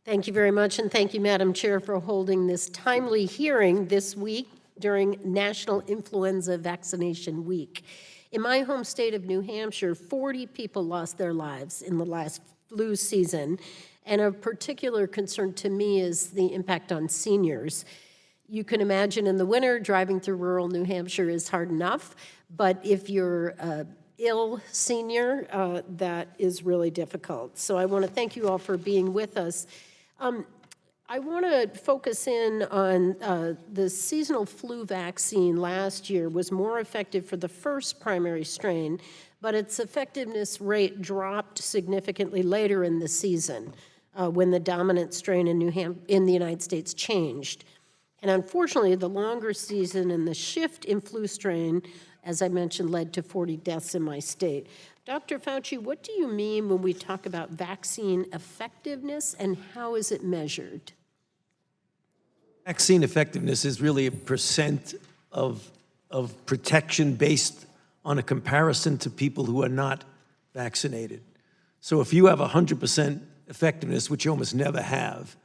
Thank you very much, and thank you, Madam Chair, for holding this timely hearing this week during National Influenza Vaccination Week. In my home state of New Hampshire, 40 people lost their lives in the last flu season, and of particular concern to me is the impact on seniors. You can imagine in the winter, driving through rural New Hampshire is hard enough, but if you're ill senior, that is really difficult. So I want to thank you all for being with us. I want to focus in on the seasonal flu vaccine last year was more effective for the first primary strain, but its effectiveness rate dropped significantly later in the season when the dominant strain in the United States changed. And unfortunately, the longer season and the shift in flu strain, as I mentioned, led to 40 deaths in my state. Dr. Fauci, what do you mean when we talk about vaccine effectiveness, and how is it measured? Vaccine effectiveness is really a percent of protection based on a comparison to people who are not vaccinated. So if you have 100% effectiveness, which you almost never have,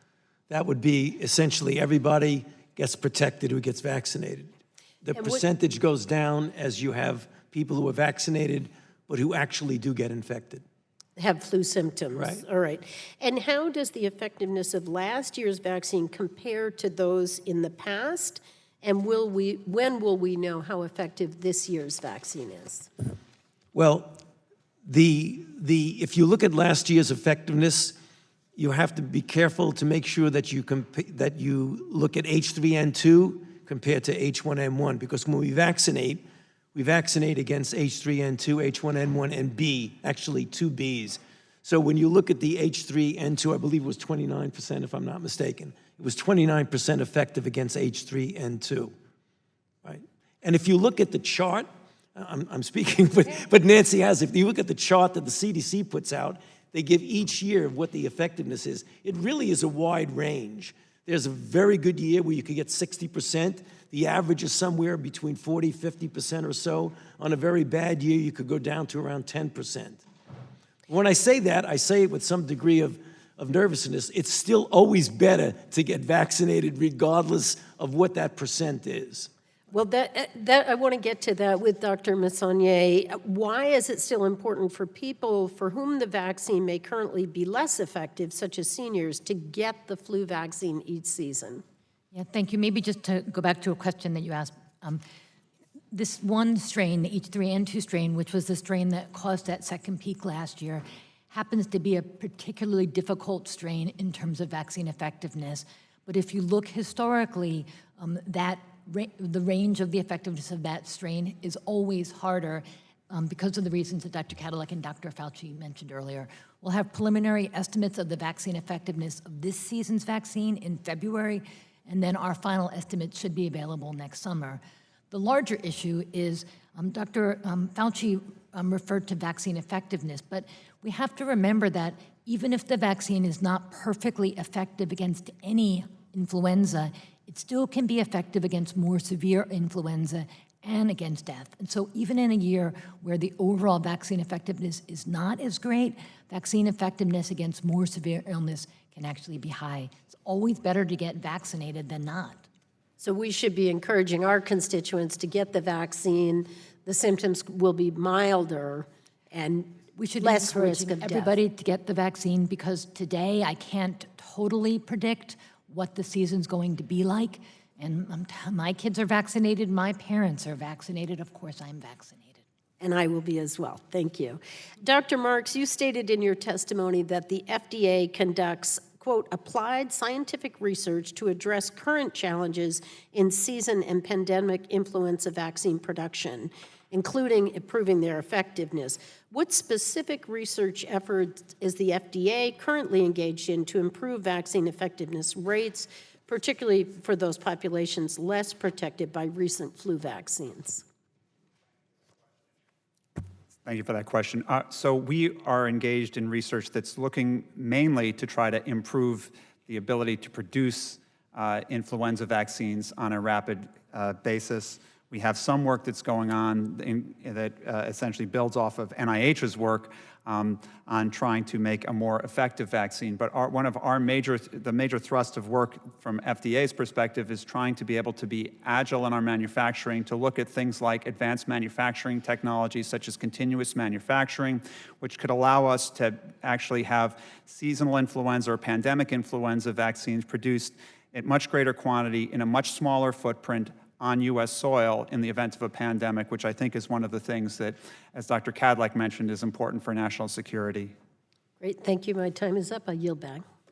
that would be essentially everybody gets protected who gets vaccinated. The percentage goes down as you have people who are vaccinated but who actually do get infected. Have flu symptoms. Right. All right. And how does the effectiveness of last year's vaccine compare to those in the past? And when will we know how effective this year's vaccine is? Well, if you look at last year's effectiveness, you have to be careful to make sure that you look at H3N2 compared to H1N1, because when we vaccinate against H3N2, H1N1, and B, actually two Bs. So when you look at the H3N2, I believe it was 29%, if I'm not mistaken. It was 29% effective against H3N2, right? And if you look at the chart, I'm speaking, but Nancy has, if you look at the chart that the CDC puts out, they give each year what the effectiveness is. It really is a wide range. There's a very good year where you could get 60%. The average is somewhere between 40, 50% or so. On a very bad year, you could go down to around 10%. When I say that, I say it with some degree of nervousness. It's still always better to get vaccinated regardless of what that percent is. Well, that I want to get to that with Dr. Messonnier. Why is it still important for people for whom the vaccine may currently be less effective, such as seniors, to get the flu vaccine each season? Yeah, thank you. Maybe just to go back to a question that you asked. This one strain, the H3N2 strain, which was the strain that caused that second peak last year, happens to be a particularly difficult strain in terms of vaccine effectiveness. But if you look historically, the range of the effectiveness of that strain is always harder because of the reasons that Dr. Cadillac and Dr. Fauci mentioned earlier. We'll have preliminary estimates of the vaccine effectiveness of this season's vaccine in February, and then our final estimates should be available next summer. The larger issue is Dr. Fauci referred to vaccine effectiveness, but we have to remember that even if the vaccine is not perfectly effective against any influenza, it still can be effective against more severe influenza and against death. And so even in a year where the overall vaccine effectiveness is not as great, vaccine effectiveness against more severe illness can actually be high. It's always better to get vaccinated than not. So we should be encouraging our constituents to get the vaccine. The symptoms will be milder and we should less be risk encouraging of everybody death. to get the vaccine, because today I can't totally predict what the season's going to be like. And my kids are vaccinated, my parents are vaccinated, of course I'm vaccinated. And I will be as well. Thank you. Dr. Marks, you stated in your testimony that the FDA conducts, quote, applied scientific research to address current challenges in season and pandemic influenza vaccine production, including improving their effectiveness. What specific research efforts is the FDA currently engaged in to improve vaccine effectiveness rates, particularly for those populations less protected by recent flu vaccines? Thank you for that question. So we are engaged in research that's looking mainly to try to improve the ability to produce influenza vaccines on a rapid basis. We have some work that's going on that essentially builds off of NIH's work on trying to make a more effective vaccine. But one of the major thrust of work from FDA's perspective is trying to be able to be agile in our manufacturing, to look at things like advanced manufacturing technologies such as continuous manufacturing, which could allow us to actually have seasonal influenza or pandemic influenza vaccines produced at much greater quantity in a much smaller footprint on U.S. soil in the event of a pandemic, which I think is one of the things that, as Dr. Kadlec mentioned, is important for national security. Great, thank you. My time is up. I yield back.